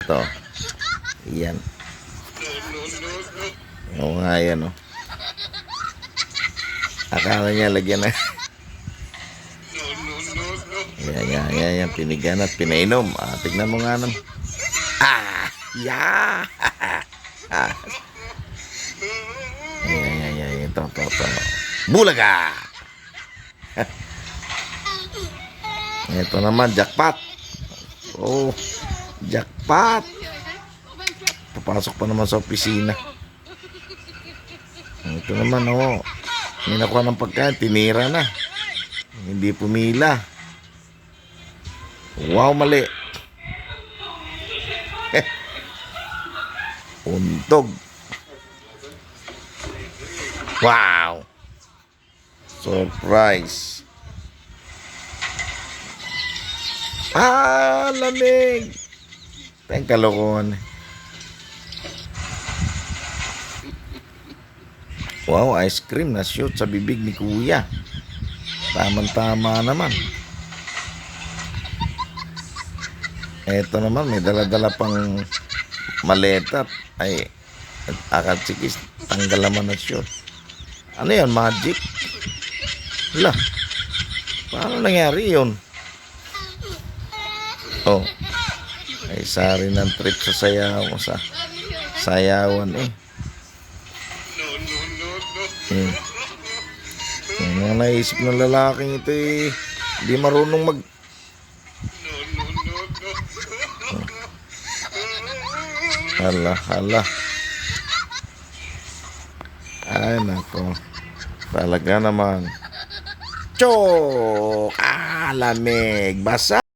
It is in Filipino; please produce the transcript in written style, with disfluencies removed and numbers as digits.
Ito. Yan. Oo nga yan, oh. Akala niya lagyan na. Yan. Pinigan at pinainom. Tignan mo nga naman. Yeah! Yan. Ito. Bulaga! Ito naman, jackpot. Oh, jackpot. Papasok pa naman sa opisina. Ito naman, oh. May nakuha ng pagkain, tinira na. Hindi pumila. Wow, mali. Untog. Wow. Surprise. Lamig. Tayong kalokohan. Wow, ice cream na shoot sa bibig ni Kuya. Tamang-tama naman. Eto naman, may dala-dala pang maleta. Ay, akatsikis, tanggal naman na shoot. Ano yan, magic? Hala, paano nangyari yun? Oh, ay sari ng trip sa sayawan eh. Yung mga naisip ng lalaking ito eh, hindi marunong Hala. Ay nako, talaga naman. Chok! Lamig, basa.